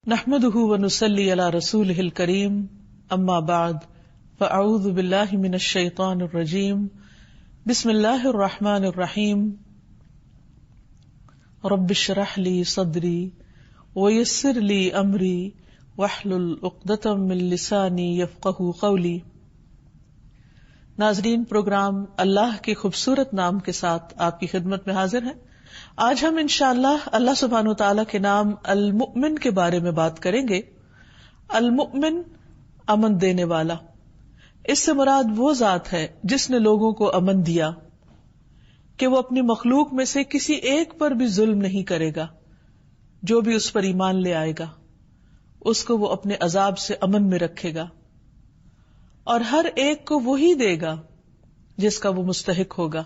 نحمده ونصلي على رسوله الكريم اما بعد فاعوذ بالله من الشيطان الرجيم بسم الله الرحمن الرحيم رب اشرح لي صدري ويسر لي امري واحلل عقدة من لساني يفقهوا قولي۔ ناظرین، پروگرام اللہ کے خوبصورت نام کے ساتھ آپ کی خدمت میں حاضر ہیں۔ آج ہم انشاءاللہ اللہ سبحانہ وتعالی کے نام المؤمن کے بارے میں بات کریں گے۔ المؤمن امن دینے والا، اس سے مراد وہ ذات ہے جس نے لوگوں کو امن دیا کہ وہ اپنی مخلوق میں سے کسی ایک پر بھی ظلم نہیں کرے گا۔ جو بھی اس پر ایمان لے آئے گا اس کو وہ اپنے عذاب سے امن میں رکھے گا، اور ہر ایک کو وہی دے گا جس کا وہ مستحق ہوگا۔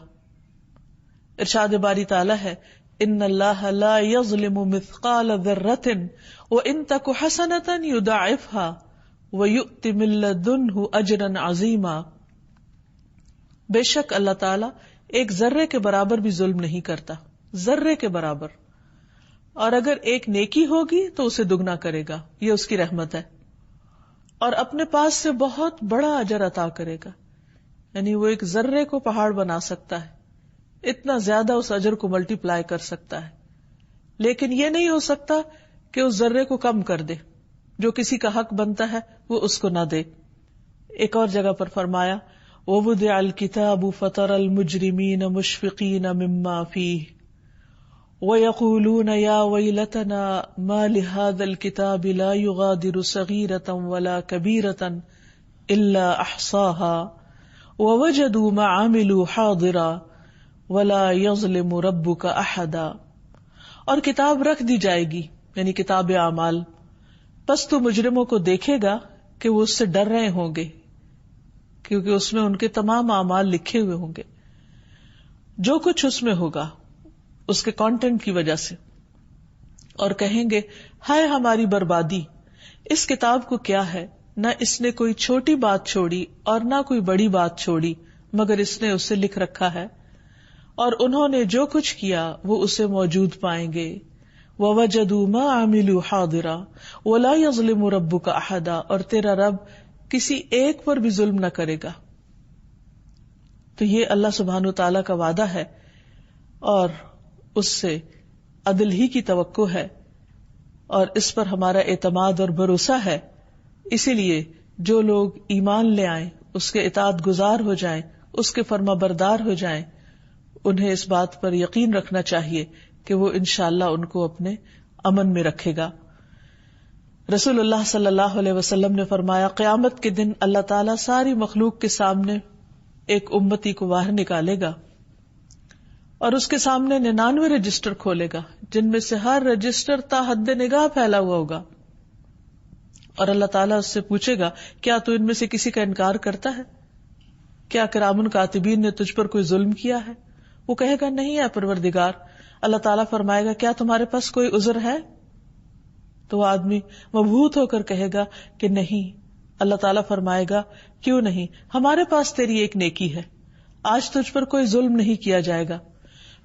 ارشاد باری تعالی ہے، ان اللہ لا یظلم مثقال ذرۃ وان تک حسنۃ یضاعفها ویؤت من لدنہ اجرا عظیما۔ بے شک اللہ تعالی ایک ذرے کے برابر بھی ظلم نہیں کرتا، ذرے کے برابر، اور اگر ایک نیکی ہوگی تو اسے دگنا کرے گا، یہ اس کی رحمت ہے، اور اپنے پاس سے بہت بڑا اجر عطا کرے گا۔ یعنی وہ ایک ذرے کو پہاڑ بنا سکتا ہے، اتنا زیادہ اس اجر کو ملٹی پلائی کر سکتا ہے، لیکن یہ نہیں ہو سکتا کہ اس ذرے کو کم کر دے، جو کسی کا حق بنتا ہے وہ اس کو نہ دے۔ ایک اور جگہ پر فرمایا، وَوُضِعَ الْكِتَابُ فَتَرَى الْمُجْرِمِينَ مُشْفِقِينَ مِمَّا فِيهِ وَيَقُولُونَ يَا وَيْلَتَنَا مَا لِهَذَا الْكِتَابِ لَا يُغَادِرُ صَغِيرَةً وَلَا كَبِيرَةً إِلَّا أَحْصَاهَا وَوَجَدُوا مَا عَمِلُوا حَاضِرًا وَلَا يَظْلِمُ رَبُّكَ أَحَدًا۔ اور کتاب رکھ دی جائے گی، یعنی کتاب اعمال، پس تو مجرموں کو دیکھے گا کہ وہ اس سے ڈر رہے ہوں گے، کیونکہ اس میں ان کے تمام اعمال لکھے ہوئے ہوں گے، جو کچھ اس میں ہوگا اس کے کانٹینٹ کی وجہ سے، اور کہیں گے ہائے ہماری بربادی، اس کتاب کو کیا ہے، نہ اس نے کوئی چھوٹی بات چھوڑی اور نہ کوئی بڑی بات چھوڑی، مگر اس نے اسے لکھ رکھا ہے، اور انہوں نے جو کچھ کیا وہ اسے موجود پائیں گے۔ وَوَجَدُوا مَا عَمِلُوا حَاضِرًا وَلَا يَظْلِمُ رَبُّكَ أَحَدًا، اور تیرا رب کسی ایک پر بھی ظلم نہ کرے گا۔ تو یہ اللہ سبحانہ وتعالی کا وعدہ ہے، اور اس سے عدل ہی کی توقع ہے، اور اس پر ہمارا اعتماد اور بھروسہ ہے۔ اسی لیے جو لوگ ایمان لے آئیں، اس کے اطاعت گزار ہو جائیں، اس کے فرما بردار ہو جائیں، انہیں اس بات پر یقین رکھنا چاہیے کہ وہ انشاءاللہ ان کو اپنے امن میں رکھے گا۔ رسول اللہ صلی اللہ علیہ وسلم نے فرمایا، قیامت کے دن اللہ تعالیٰ ساری مخلوق کے سامنے ایک امتی کو باہر نکالے گا، اور اس کے سامنے 99 رجسٹر کھولے گا، جن میں سے ہر رجسٹر تا حد نگاہ پھیلا ہوا ہوگا، اور اللہ تعالیٰ اس سے پوچھے گا، کیا تو ان میں سے کسی کا انکار کرتا ہے؟ کیا کرام کاتبین نے تجھ پر کوئی ظلم کیا ہے؟ وہ کہے گا نہیں ہے پروردگار۔ اللہ تعالیٰ فرمائے گا، کیا تمہارے پاس کوئی عذر ہے؟ تو وہ آدمی مبہوت ہو کر کہے گا کہ نہیں۔ اللہ تعالیٰ فرمائے گا، کیوں نہیں؟ ہمارے پاس تیری ایک نیکی ہے، آج تجھ پر کوئی ظلم نہیں کیا جائے گا۔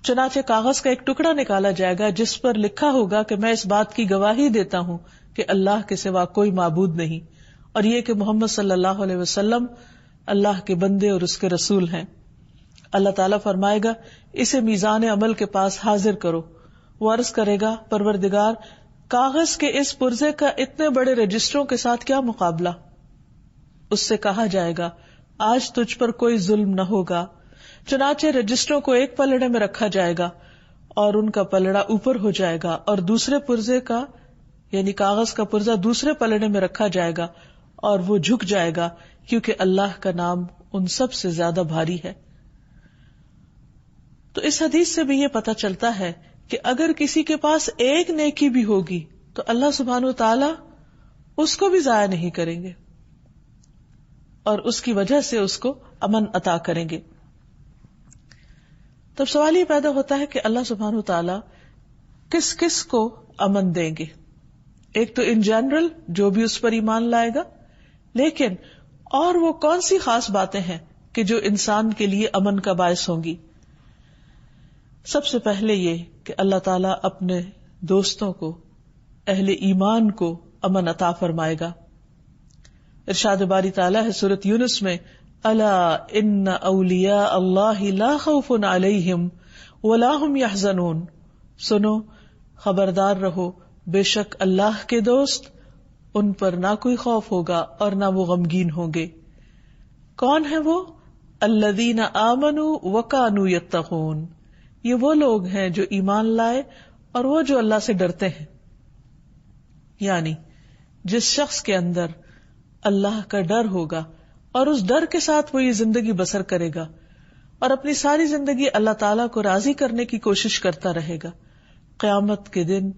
چنانچہ کاغذ کا ایک ٹکڑا نکالا جائے گا جس پر لکھا ہوگا کہ میں اس بات کی گواہی دیتا ہوں کہ اللہ کے سوا کوئی معبود نہیں، اور یہ کہ محمد صلی اللہ علیہ وسلم اللہ کے بندے اور اس کے رسول ہیں۔ اللہ تعالیٰ فرمائے گا، اسے میزان عمل کے پاس حاضر کرو۔ وہ عرض کرے گا، پروردگار، کاغذ کے اس پرزے کا اتنے بڑے رجسٹروں کے ساتھ کیا مقابلہ؟ اس سے کہا جائے گا، آج تجھ پر کوئی ظلم نہ ہوگا۔ چنانچہ رجسٹروں کو ایک پلڑے میں رکھا جائے گا، اور ان کا پلڑا اوپر ہو جائے گا، اور دوسرے پرزے کا یعنی کاغذ کا پرزہ دوسرے پلڑے میں رکھا جائے گا، اور وہ جھک جائے گا، کیونکہ اللہ کا نام ان سب سے زیادہ بھاری ہے۔ تو اس حدیث سے بھی یہ پتہ چلتا ہے کہ اگر کسی کے پاس ایک نیکی بھی ہوگی تو اللہ سبحانہ وتعالی اس کو بھی ضائع نہیں کریں گے، اور اس کی وجہ سے اس کو امن عطا کریں گے۔ تب سوال یہ پیدا ہوتا ہے کہ اللہ سبحانہ وتعالی کس کس کو امن دیں گے؟ ایک تو ان جنرل جو بھی اس پر ایمان لائے گا، لیکن اور وہ کون سی خاص باتیں ہیں کہ جو انسان کے لیے امن کا باعث ہوں گی؟ سب سے پہلے یہ کہ اللہ تعالیٰ اپنے دوستوں کو، اہل ایمان کو امن عطا فرمائے گا. ارشاد باری تعالیٰ ہے سورۃ یونس میں، الا ان اولیاء اللہ لا خوف علیہم ولا هم يحزنون، سنو خبردار رہو، بے شک اللہ کے دوست، ان پر نہ کوئی خوف ہوگا اور نہ وہ غمگین ہوں گے. کون ہے وہ؟ الذین آمنوا وکانوا یتقون، یہ وہ لوگ ہیں جو ایمان لائے اور وہ جو اللہ سے ڈرتے ہیں. یعنی جس شخص کے اندر اللہ کا ڈر ہوگا اور اس ڈر کے ساتھ وہ یہ زندگی بسر کرے گا اور اپنی ساری زندگی اللہ تعالیٰ کو راضی کرنے کی کوشش کرتا رہے گا، قیامت کے دن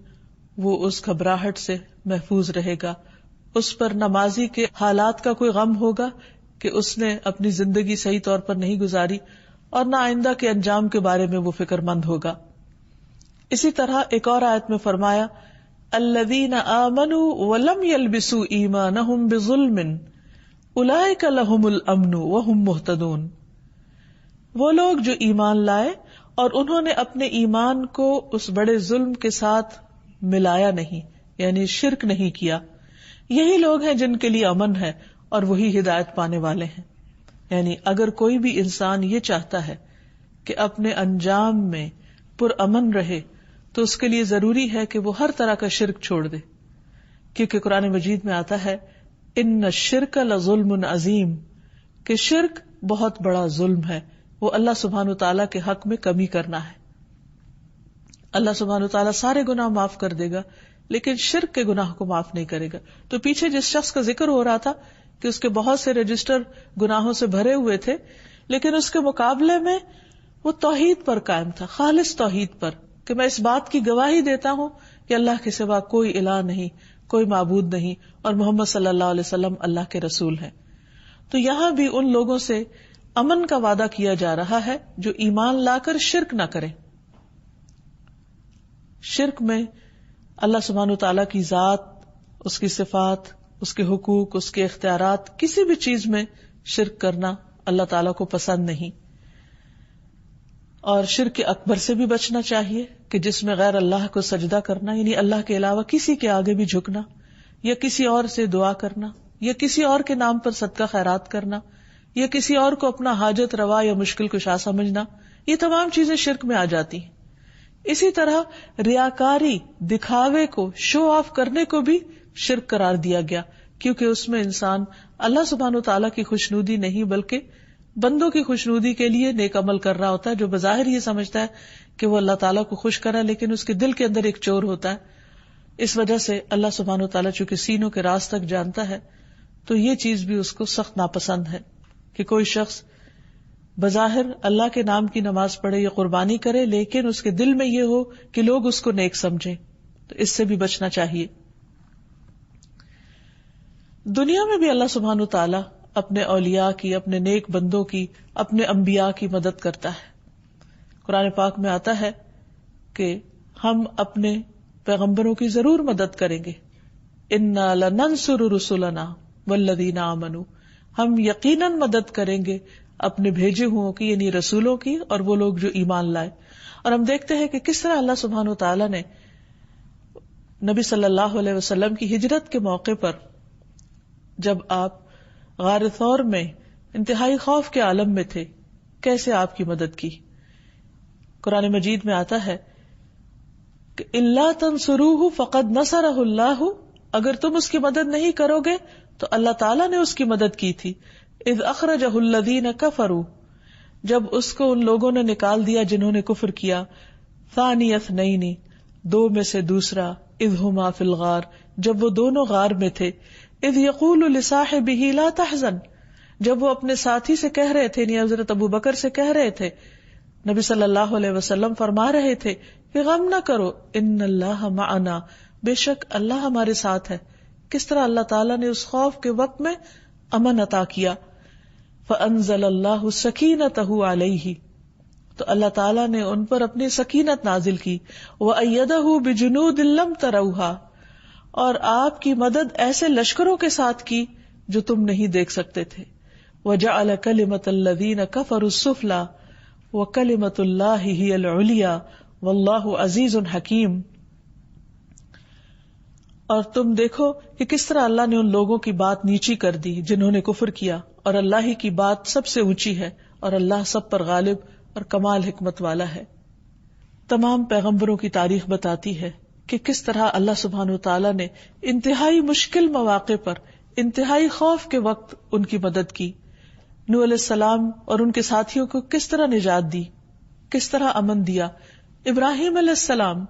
وہ اس گھبراہٹ سے محفوظ رہے گا. اس پر نہ ماضی کے حالات کا کوئی غم ہوگا کہ اس نے اپنی زندگی صحیح طور پر نہیں گزاری، اور نہ آئندہ کے انجام کے بارے میں وہ فکر مند ہوگا. اسی طرح ایک اور آیت میں فرمایا، الذین آمنوا ولم یلبسوا ایمانہم بظلم اولئک لہم الامن وہم مہتدون، وہ لوگ جو ایمان لائے اور انہوں نے اپنے ایمان کو اس بڑے ظلم کے ساتھ ملایا نہیں، یعنی شرک نہیں کیا، یہی لوگ ہیں جن کے لیے امن ہے اور وہی ہدایت پانے والے ہیں. یعنی اگر کوئی بھی انسان یہ چاہتا ہے کہ اپنے انجام میں پرامن رہے تو اس کے لیے ضروری ہے کہ وہ ہر طرح کا شرک چھوڑ دے، کیونکہ قرآن مجید میں آتا ہے ان الشرک لظلم عظیم، کہ شرک بہت بڑا ظلم ہے، وہ اللہ سبحانہ وتعالیٰ کے حق میں کمی کرنا ہے. اللہ سبحانہ وتعالیٰ سارے گناہ معاف کر دے گا لیکن شرک کے گناہ کو معاف نہیں کرے گا. تو پیچھے جس شخص کا ذکر ہو رہا تھا کہ اس کے بہت سے رجسٹر گناہوں سے بھرے ہوئے تھے، لیکن اس کے مقابلے میں وہ توحید پر قائم تھا، خالص توحید پر، کہ میں اس بات کی گواہی دیتا ہوں کہ اللہ کے سوا کوئی الہ نہیں، کوئی معبود نہیں، اور محمد صلی اللہ علیہ وسلم اللہ کے رسول ہیں. تو یہاں بھی ان لوگوں سے امن کا وعدہ کیا جا رہا ہے جو ایمان لا کر شرک نہ کریں. شرک میں اللہ سبحانہ وتعالیٰ کی ذات، اس کی صفات، اس کے حقوق، اس کے اختیارات، کسی بھی چیز میں شرک کرنا اللہ تعالیٰ کو پسند نہیں. اور شرک اکبر سے بھی بچنا چاہیے کہ جس میں غیر اللہ کو سجدہ کرنا، یعنی اللہ کے علاوہ کسی کے آگے بھی جھکنا، یا کسی اور سے دعا کرنا، یا کسی اور کے نام پر صدقہ خیرات کرنا، یا کسی اور کو اپنا حاجت روا یا مشکل کشا سمجھنا، یہ تمام چیزیں شرک میں آ جاتی ہیں. اسی طرح ریاکاری، دکھاوے کو، شو آف کرنے کو بھی شرک قرار دیا گیا، کیونکہ اس میں انسان اللہ سبحانہ وتعالیٰ کی خوشنودی نہیں بلکہ بندوں کی خوشنودی کے لیے نیک عمل کر رہا ہوتا ہے، جو بظاہر یہ سمجھتا ہے کہ وہ اللہ تعالیٰ کو خوش کرا، لیکن اس کے دل کے اندر ایک چور ہوتا ہے. اس وجہ سے اللہ سبحانہ وتعالیٰ چونکہ سینوں کے راز تک جانتا ہے، تو یہ چیز بھی اس کو سخت ناپسند ہے کہ کوئی شخص بظاہر اللہ کے نام کی نماز پڑھے یا قربانی کرے، لیکن اس کے دل میں یہ ہو کہ لوگ اس کو نیک سمجھیں. تو اس سے بھی بچنا چاہیے. دنیا میں بھی اللہ سبحانہ وتعالیٰ اپنے اولیاء کی، اپنے نیک بندوں کی، اپنے انبیاء کی مدد کرتا ہے. قرآن پاک میں آتا ہے کہ ہم اپنے پیغمبروں کی ضرور مدد کریں گے. انا لننصر رسلنا والذین آمنوا، ہم یقیناً مدد کریں گے اپنے بھیجے ہوں کی، یعنی رسولوں کی، اور وہ لوگ جو ایمان لائے. اور ہم دیکھتے ہیں کہ کس طرح اللہ سبحانہ وتعالیٰ نے نبی صلی اللہ علیہ وسلم کی ہجرت کے موقع پر، جب آپ غار ثور میں انتہائی خوف کے عالم میں تھے، کیسے آپ کی مدد کی. قرآن مجید میں آتا ہے کہ الا تنصروہ فقد نصرہ اللہ، اگر تم اس کی مدد نہیں کرو گے تو اللہ تعالیٰ نے اس کی مدد کی تھی. اذ اخرجہ الذین کفروا، جب اس کو ان لوگوں نے نکال دیا جنہوں نے کفر کیا. ثانی اثنین، دو میں سے دوسرا. اذ ہما فی الغار، جب وہ دونوں غار میں تھے. اذ یقول لصاحبہ لا تحزن، جب وہ اپنے ساتھی سے کہہ رہے تھے، یعنی حضرت ابو بکر سے کہہ رہے تھے، نبی صلی اللہ علیہ وسلم فرما رہے تھے کہ غم نہ کرو، ان اللہ معنا، بے شک اللہ ہمارے ساتھ ہے. کس طرح اللہ تعالیٰ نے اس خوف کے وقت میں امن عطا کیا. فانزل اللہ سکینتہ علیہ، تو اللہ تعالیٰ نے ان پر اپنی سکینت نازل کی. وأیدہ بجنود لم تروہا، اور آپ کی مدد ایسے لشکروں کے ساتھ کی جو تم نہیں دیکھ سکتے تھے. وجعل کلمۃ الذین کفروا السفلی وکلمۃ اللہ ہی العلیٰ واللہ عزیز حکیم. اور تم دیکھو کہ کس طرح اللہ نے ان لوگوں کی بات نیچی کر دی جنہوں نے کفر کیا، اور اللہ ہی کی بات سب سے اونچی ہے، اور اللہ سب پر غالب اور کمال حکمت والا ہے۔ تمام پیغمبروں کی تاریخ بتاتی ہے کہ کس طرح اللہ سبحانہ وتعالیٰ نے انتہائی مشکل مواقع پر، انتہائی خوف کے وقت ان کی مدد کی۔ نوح علیہ السلام اور ان کے ساتھیوں کو کس طرح نجات دی، کس طرح امن دیا۔ ابراہیم علیہ السلام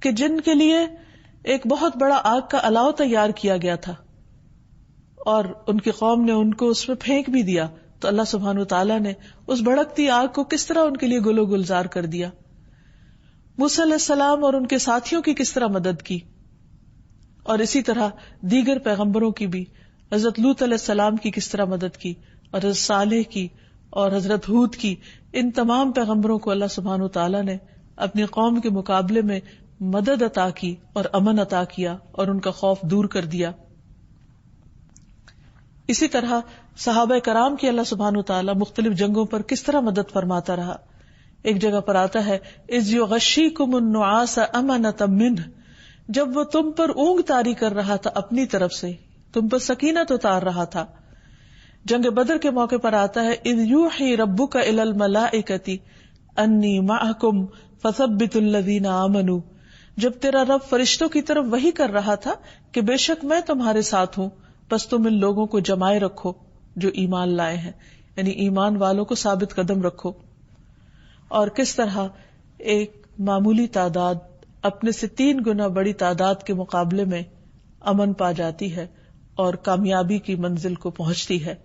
کہ جن کے لیے ایک بہت بڑا آگ کا الاؤ تیار کیا گیا تھا اور ان کی قوم نے ان کو اس میں پھینک بھی دیا، تو اللہ سبحانہ وتعالیٰ نے اس بھڑکتی آگ کو کس طرح ان کے لیے گل و گلزار کر دیا۔ موسیٰ علیہ السلام اور ان کے ساتھیوں کی کس طرح مدد کی، اور اسی طرح دیگر پیغمبروں کی بھی، حضرت لوط علیہ السلام کی کس طرح مدد کی، اور حضرت صالح کی اور حضرت ہود کی۔ ان تمام پیغمبروں کو اللہ سبحانہ وتعالیٰ نے اپنی قوم کے مقابلے میں مدد عطا کی اور امن عطا کیا اور ان کا خوف دور کر دیا۔ اسی طرح صحابہ کرام کی اللہ سبحانہ وتعالیٰ مختلف جنگوں پر کس طرح مدد فرماتا رہا۔ ایک جگہ پر آتا ہے اذ یغشیکم النعاس امنۃ منہ، جب وہ تم پر اونگ طاری کر رہا تھا اپنی طرف سے، تم پر سکینت اتار رہا تھا۔ جنگ بدر کے موقع پر آتا ہے اذ یوحی ربک الی الملائکۃ انی معکم فثبتوا الذین آمنوا، جب تیرا رب فرشتوں کی طرف وحی کر رہا تھا کہ بے شک میں تمہارے ساتھ ہوں، بس تم ان لوگوں کو جمائے رکھو جو ایمان لائے ہیں، یعنی ایمان والوں کو ثابت قدم رکھو۔ اور کس طرح ایک معمولی تعداد اپنے سے 3 گنا بڑی تعداد کے مقابلے میں امن پا جاتی ہے اور کامیابی کی منزل کو پہنچتی ہے۔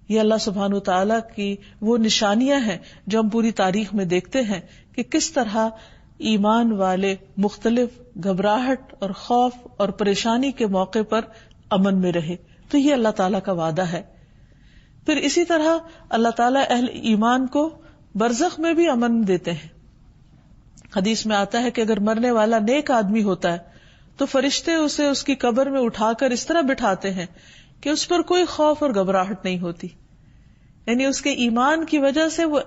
یہ اللہ سبحانہ وتعالیٰ کی وہ نشانیاں ہیں جو ہم پوری تاریخ میں دیکھتے ہیں کہ کس طرح ایمان والے مختلف گھبراہٹ اور خوف اور پریشانی کے موقع پر امن میں رہے، تو یہ اللہ تعالیٰ کا وعدہ ہے۔ پھر اسی طرح اللہ تعالیٰ اہل ایمان کو برزخ میں بھی امن دیتے ہیں۔ حدیث میں آتا ہے کہ اگر مرنے والا نیک آدمی ہوتا ہے تو فرشتے اسے اس کی قبر میں اٹھا کر اس طرح بٹھاتے ہیں کہ اس پر کوئی خوف اور گھبراہٹ نہیں ہوتی، یعنی اس کے ایمان کی وجہ سے وہ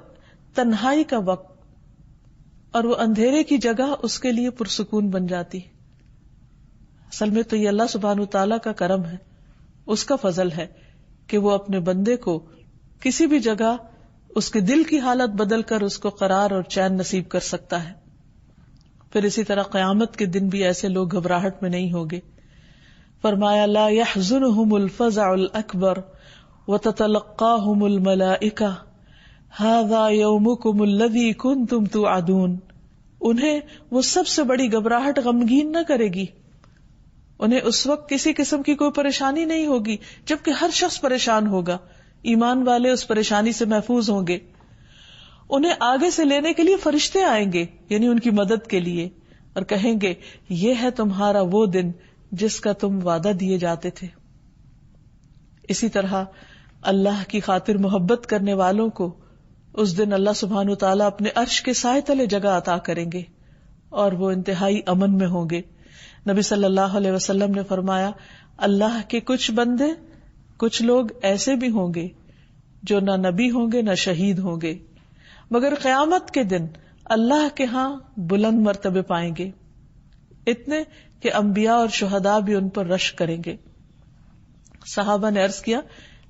تنہائی کا وقت اور وہ اندھیرے کی جگہ اس کے لیے پرسکون بن جاتی۔ اصل میں تو یہ اللہ سبحانہ وتعالیٰ کا کرم ہے، اس کا فضل ہے کہ وہ اپنے بندے کو کسی بھی جگہ اس کے دل کی حالت بدل کر اس کو قرار اور چین نصیب کر سکتا ہے۔ پھر اسی طرح قیامت کے دن بھی ایسے لوگ گھبراہٹ میں نہیں ہوگے۔ فرمایا لا يحزنهم الفزع الاکبر وتتلقاهم الملائکہ هذا يومكم الذي كنتم توعدون، انہیں وہ سب سے بڑی گھبراہٹ غمگین نہ کرے گی، انہیں اس وقت کسی قسم کی کوئی پریشانی نہیں ہوگی، جبکہ ہر شخص پریشان ہوگا، ایمان والے اس پریشانی سے محفوظ ہوں گے۔ انہیں آگے سے لینے کے لیے فرشتے آئیں گے، یعنی ان کی مدد کے لیے، اور کہیں گے یہ ہے تمہارا وہ دن جس کا تم وعدہ دیے جاتے تھے۔ اسی طرح اللہ کی خاطر محبت کرنے والوں کو اس دن اللہ سبحانہ وتعالیٰ اپنے عرش کے سائے تلے جگہ عطا کریں گے اور وہ انتہائی امن میں ہوں گے۔ نبی صلی اللہ علیہ وسلم نے فرمایا اللہ کے کچھ بندے، کچھ لوگ ایسے بھی ہوں گے جو نہ نبی ہوں گے نہ شہید ہوں گے، مگر قیامت کے دن اللہ کے ہاں بلند مرتبے پائیں گے، اتنے کہ انبیاء اور شہداء بھی ان پر رشک کریں گے۔ صحابہ نے عرض کیا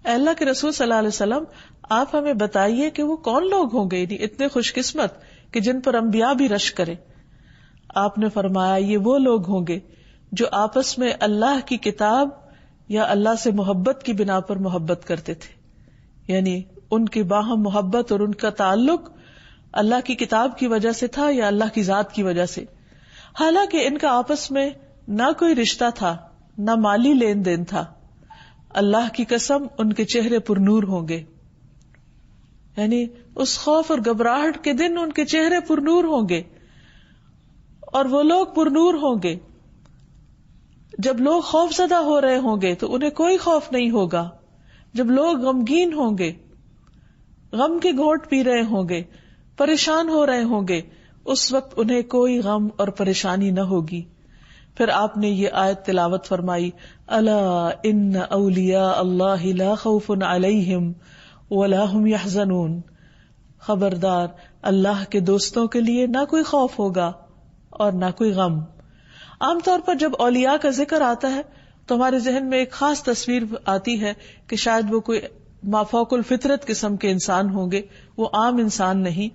اے اللہ کے رسول صلی اللہ علیہ وسلم، آپ ہمیں بتائیے کہ وہ کون لوگ ہوں گے یعنی اتنے خوش قسمت کہ جن پر انبیاء بھی رشک کرے۔ آپ نے فرمایا یہ وہ لوگ ہوں گے جو آپس میں اللہ کی کتاب یا اللہ سے محبت کی بنا پر محبت کرتے تھے، یعنی ان کی باہم محبت اور ان کا تعلق اللہ کی کتاب کی وجہ سے تھا یا اللہ کی ذات کی وجہ سے، حالانکہ ان کا آپس میں نہ کوئی رشتہ تھا نہ مالی لین دین تھا۔ اللہ کی قسم ان کے چہرے پر نور ہوں گے، یعنی اس خوف اور گھبراہٹ کے دن ان کے چہرے پر نور ہوں گے، اور وہ لوگ پر نور ہوں گے۔ جب لوگ خوف زدہ ہو رہے ہوں گے تو انہیں کوئی خوف نہیں ہوگا، جب لوگ غمگین ہوں گے، غم کے گھونٹ پی رہے ہوں گے، پریشان ہو رہے ہوں گے، اس وقت انہیں کوئی غم اور پریشانی نہ ہوگی۔ پھر آپ نے یہ آیت تلاوت فرمائی الا ان اولیاء اللہ لا خوف علیہم ولا هم يحزنون، خبردار اللہ کے دوستوں کے لیے نہ کوئی خوف ہوگا اور نہ کوئی غم۔ عام طور پر جب اولیاء کا ذکر آتا ہے تو ہمارے ذہن میں ایک خاص تصویر آتی ہے کہ شاید وہ کوئی مافوق الفطرت قسم کے انسان ہوں گے، وہ عام انسان نہیں،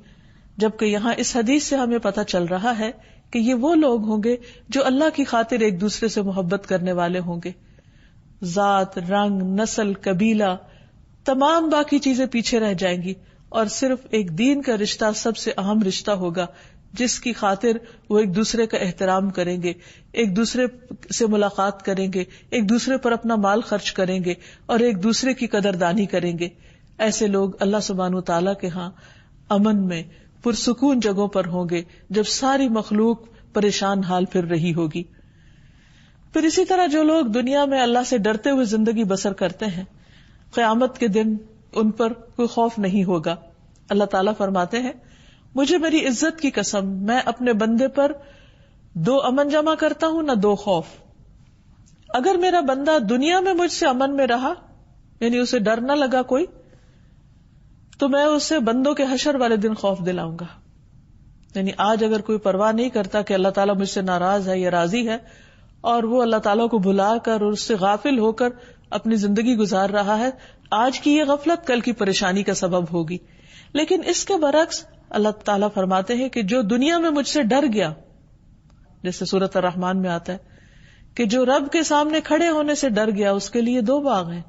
جبکہ یہاں اس حدیث سے ہمیں پتہ چل رہا ہے کہ یہ وہ لوگ ہوں گے جو اللہ کی خاطر ایک دوسرے سے محبت کرنے والے ہوں گے. ذات، رنگ، نسل، قبیلہ، تمام باقی چیزیں پیچھے رہ جائیں گی اور صرف ایک دین کا رشتہ سب سے اہم رشتہ ہوگا جس کی خاطر وہ ایک دوسرے کا احترام کریں گے، ایک دوسرے سے ملاقات کریں گے، ایک دوسرے پر اپنا مال خرچ کریں گے اور ایک دوسرے کی قدردانی کریں گے. ایسے لوگ اللہ سبحانہ وتعالیٰ کے ہاں امن میں پرسکون جگہوں پر ہوں گے جب ساری مخلوق پریشان حال پھر رہی ہوگی. پھر اسی طرح جو لوگ دنیا میں اللہ سے ڈرتے ہوئے زندگی بسر کرتے ہیں، قیامت کے دن ان پر کوئی خوف نہیں ہوگا. اللہ تعالیٰ فرماتے ہیں مجھے میری عزت کی قسم میں اپنے بندے پر 2 امن جمع کرتا ہوں، نہ 2 خوف. اگر میرا بندہ دنیا میں مجھ سے امن میں رہا، یعنی اسے ڈر نہ لگا کوئی، تو میں اسے بندوں کے حشر والے دن خوف دلاؤں گا. یعنی آج اگر کوئی پرواہ نہیں کرتا کہ اللہ تعالیٰ مجھ سے ناراض ہے یا راضی ہے، اور وہ اللہ تعالیٰ کو بھلا کر اور اس سے غافل ہو کر اپنی زندگی گزار رہا ہے، آج کی یہ غفلت کل کی پریشانی کا سبب ہوگی. لیکن اس کے برعکس اللہ تعالیٰ فرماتے ہیں کہ جو دنیا میں مجھ سے ڈر گیا، جیسے سورۃ الرحمن میں آتا ہے کہ جو رب کے سامنے کھڑے ہونے سے ڈر گیا، اس کے لیے 2 باغ ہیں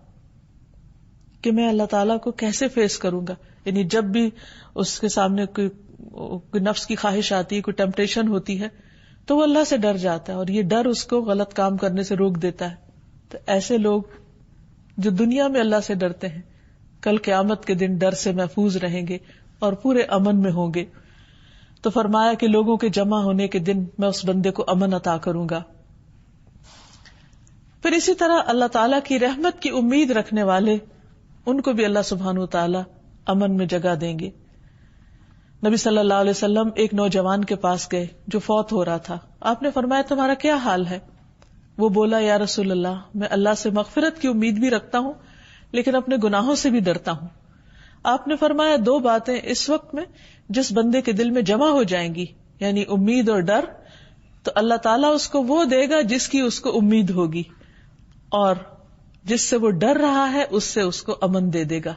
کہ میں اللہ تعالیٰ کو کیسے فیس کروں گا. یعنی جب بھی اس کے سامنے کوئی نفس کی خواہش آتی ہے، کوئی ٹیمپٹیشن ہوتی ہے، تو وہ اللہ سے ڈر جاتا ہے اور یہ ڈر اس کو غلط کام کرنے سے روک دیتا ہے. تو ایسے لوگ جو دنیا میں اللہ سے ڈرتے ہیں، کل قیامت کے دن ڈر سے محفوظ رہیں گے اور پورے امن میں ہوں گے. تو فرمایا کہ لوگوں کے جمع ہونے کے دن میں اس بندے کو امن عطا کروں گا. پھر اسی طرح اللہ تعالیٰ کی رحمت کی امید رکھنے والے، ان کو بھی اللہ سبحانہ وتعالی امن میں جگہ دیں گے. نبی صلی اللہ علیہ وسلم ایک نوجوان کے پاس گئے جو فوت ہو رہا تھا. آپ نے فرمایا تمہارا کیا حال ہے؟ وہ بولا یا رسول اللہ، میں اللہ سے مغفرت کی امید بھی رکھتا ہوں لیکن اپنے گناہوں سے بھی ڈرتا ہوں. آپ نے فرمایا 2 باتیں اس وقت میں جس بندے کے دل میں جمع ہو جائیں گی، یعنی امید اور ڈر، تو اللہ تعالیٰ اس کو وہ دے گا جس کی اس کو امید ہوگی، اور جس سے وہ ڈر رہا ہے اس سے اس کو امن دے دے گا.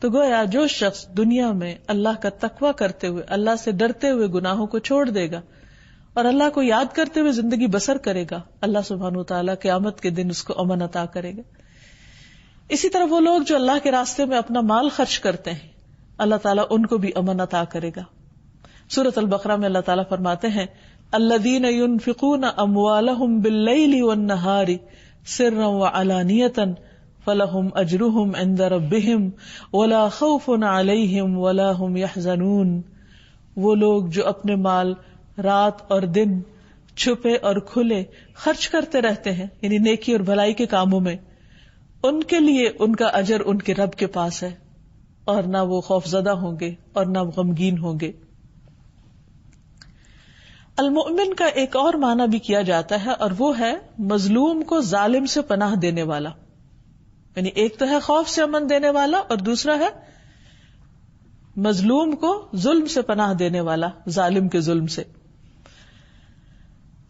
تو گویا جو شخص دنیا میں اللہ کا تقوی کرتے ہوئے، اللہ سے ڈرتے ہوئے گناہوں کو چھوڑ دے گا اور اللہ کو یاد کرتے ہوئے زندگی بسر کرے گا، اللہ سبحانہ وتعالیٰ قیامت کے دن اس کو امن عطا کرے گا. اسی طرح وہ لوگ جو اللہ کے راستے میں اپنا مال خرچ کرتے ہیں، اللہ تعالیٰ ان کو بھی امن عطا کرے گا. سورۃ البقرہ میں اللہ تعالیٰ فرماتے ہیں الذین ينفقون اموالهم باللیل والنہار سرا وعلانیۃ فلہم اجرہم عند ربہم ولا خوف علیہم ولا ہم یحزنون. وہ لوگ جو اپنے مال رات اور دن، چھپے اور کھلے خرچ کرتے رہتے ہیں، یعنی نیکی اور بھلائی کے کاموں میں، ان کے لیے ان کا اجر ان کے رب کے پاس ہے، اور نہ وہ خوف زدہ ہوں گے اور نہ غمگین ہوں گے. المؤمن کا ایک اور معنی بھی کیا جاتا ہے، اور وہ ہے مظلوم کو ظالم سے پناہ دینے والا. یعنی ایک تو ہے خوف سے امن دینے والا، اور دوسرا ہے مظلوم کو ظلم سے پناہ دینے والا، ظالم کے ظلم سے.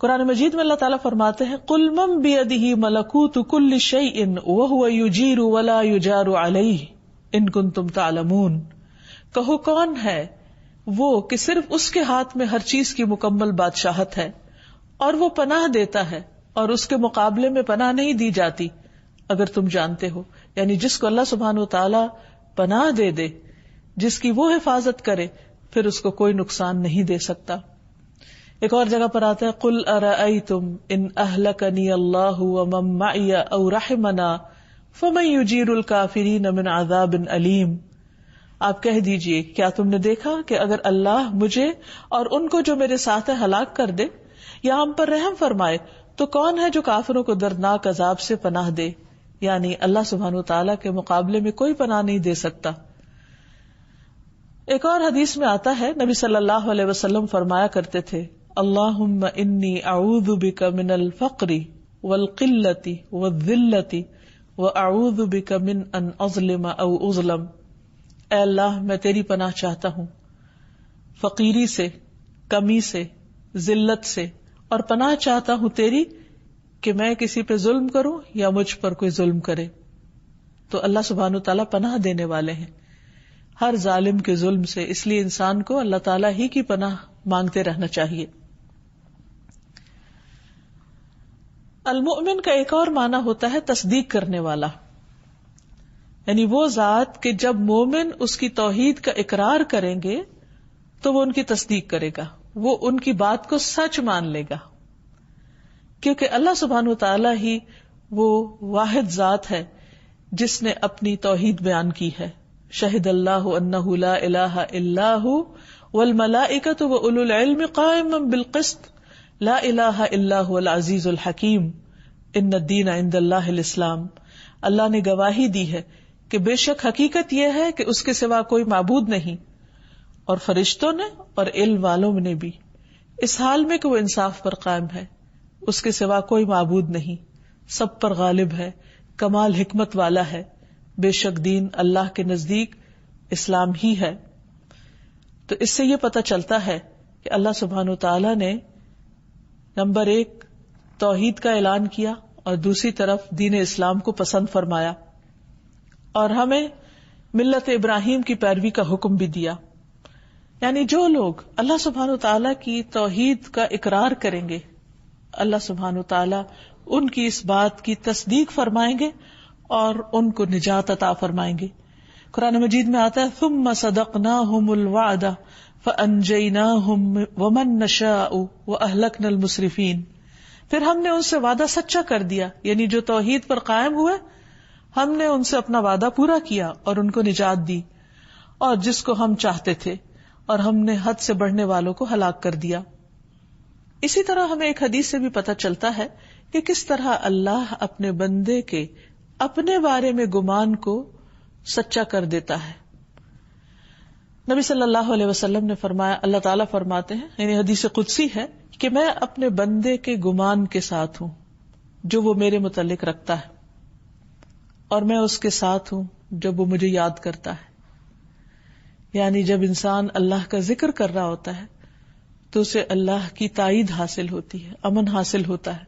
قرآن مجید میں اللہ تعالیٰ فرماتے ہیں قُلْ مَنْ بِيَدِهِ مَلَكُوتُ كُلِّ شَيْءٍ وَهُوَ يُجِيرُ وَلَا يُجَارُ عَلَيْهِ إِن كُنتُمْ تَعْلَمُونَ. کہو کون ہے وہ کہ صرف اس کے ہاتھ میں ہر چیز کی مکمل بادشاہت ہے، اور وہ پناہ دیتا ہے اور اس کے مقابلے میں پناہ نہیں دی جاتی اگر تم جانتے ہو. یعنی جس کو اللہ سبحانہ وتعالی پناہ دے دے، جس کی وہ حفاظت کرے، پھر اس کو کوئی نقصان نہیں دے سکتا. ایک اور جگہ پر آتا ہے قُلْ أَرَأَيْتُمْ إِنْ أَهْلَكَنِيَ اللَّهُ وَمَن مَّعِيَ أَوْ رَحِمَنَا فَمَن يُجِيرُ الْكَافِرِينَ مِنْ عَذَابٍ أَلِيمٍ. آپ کہہ دیجئے کیا تم نے دیکھا کہ اگر اللہ مجھے اور ان کو جو میرے ساتھ ہے ہلاک کر دے یا ہم پر رحم فرمائے تو کون ہے جو کافروں کو دردناک عذاب سے پناہ دے. یعنی اللہ سبحانہ وتعالیٰ کے مقابلے میں کوئی پناہ نہیں دے سکتا. ایک اور حدیث میں آتا ہے نبی صلی اللہ علیہ وسلم فرمایا کرتے تھے اللہم انی اعوذ بک من الفقر والقلۃ والذلۃ واعوذ بک من ان اظلم او اظلم. اے اللہ میں تیری پناہ چاہتا ہوں فقیری سے، کمی سے، ذلت سے اور پناہ چاہتا ہوں تیری کہ میں کسی پہ ظلم کروں یا مجھ پر کوئی ظلم کرے. تو اللہ سبحانہ و تعالیٰ پناہ دینے والے ہیں ہر ظالم کے ظلم سے، اس لیے انسان کو اللہ تعالیٰ ہی کی پناہ مانگتے رہنا چاہیے. المؤمن کا ایک اور معنی ہوتا ہے تصدیق کرنے والا، یعنی وہ ذات کہ جب مومن اس کی توحید کا اقرار کریں گے تو وہ ان کی تصدیق کرے گا، وہ ان کی بات کو سچ مان لے گا، کیونکہ اللہ سبحانہ وتعالی ہی وہ واحد ذات ہے جس نے اپنی توحید بیان کی ہے. شہد اللہ انہ لا الہ الا ھو والملائکۃ واولو العلم قائما بالقسط لا الہ الا ھو العزیز الحکیم ان الدین عند اللہ الاسلام. اللہ نے گواہی دی ہے کہ بے شک حقیقت یہ ہے کہ اس کے سوا کوئی معبود نہیں، اور فرشتوں نے اور علم والوں نے بھی، اس حال میں کہ وہ انصاف پر قائم ہے، اس کے سوا کوئی معبود نہیں، سب پر غالب ہے، کمال حکمت والا ہے، بے شک دین اللہ کے نزدیک اسلام ہی ہے. تو اس سے یہ پتہ چلتا ہے کہ اللہ سبحانہ وتعالی نے نمبر 1 توحید کا اعلان کیا اور دوسری طرف دین اسلام کو پسند فرمایا، اور ہمیں ملت ابراہیم کی پیروی کا حکم بھی دیا. یعنی جو لوگ اللہ سبحانہ وتعالی کی توحید کا اقرار کریں گے، اللہ سبحانہ وتعالی ان کی اس بات کی تصدیق فرمائیں گے اور ان کو نجات عطا فرمائیں گے. قرآن مجید میں آتا ہے ثم صدقناہم الوعد فانجیناہم ومن نشاء واہلکنا المسرفین. پھر ہم نے ان سے وعدہ سچا کر دیا، یعنی جو توحید پر قائم ہوئے ہم نے ان سے اپنا وعدہ پورا کیا اور ان کو نجات دی، اور جس کو ہم چاہتے تھے، اور ہم نے حد سے بڑھنے والوں کو ہلاک کر دیا. اسی طرح ہمیں ایک حدیث سے بھی پتہ چلتا ہے کہ کس طرح اللہ اپنے بندے کے اپنے بارے میں گمان کو سچا کر دیتا ہے. نبی صلی اللہ علیہ وسلم نے فرمایا، اللہ تعالیٰ فرماتے ہیں، یعنی حدیث قدسی ہے کہ میں اپنے بندے کے گمان کے ساتھ ہوں جو وہ میرے متعلق رکھتا ہے، اور میں اس کے ساتھ ہوں جب وہ مجھے یاد کرتا ہے. یعنی جب انسان اللہ کا ذکر کر رہا ہوتا ہے تو اسے اللہ کی تائید حاصل ہوتی ہے، امن حاصل ہوتا ہے.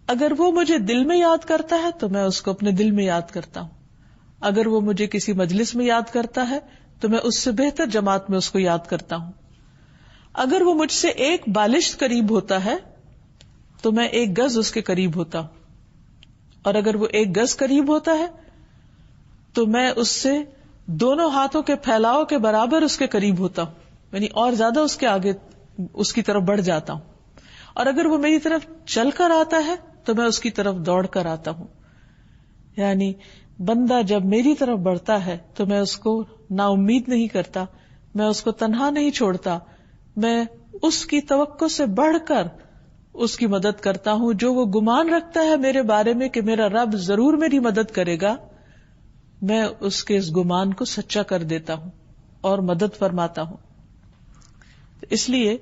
اگر وہ مجھے دل میں یاد کرتا ہے تو میں اس کو اپنے دل میں یاد کرتا ہوں، اگر وہ مجھے کسی مجلس میں یاد کرتا ہے تو میں اس سے بہتر جماعت میں اس کو یاد کرتا ہوں. اگر وہ مجھ سے ایک بالشت قریب ہوتا ہے تو میں 1 گز اس کے قریب ہوتا ہوں، اور اگر وہ 1 گز قریب ہوتا ہے تو میں اس سے دونوں ہاتھوں کے پھیلاؤ کے برابر اس کے قریب ہوتا ہوں، یعنی اور زیادہ اس کے آگے اس کی طرف بڑھ جاتا ہوں. اور اگر وہ میری طرف چل کر آتا ہے تو میں اس کی طرف دوڑ کر آتا ہوں. یعنی بندہ جب میری طرف بڑھتا ہے تو میں اس کو نا امید نہیں کرتا، میں اس کو تنہا نہیں چھوڑتا، میں اس کی توقع سے بڑھ کر اس کی مدد کرتا ہوں. جو وہ گمان رکھتا ہے میرے بارے میں کہ میرا رب ضرور میری مدد کرے گا، میں اس کے اس گمان کو سچا کر دیتا ہوں اور مدد فرماتا ہوں. اس لیے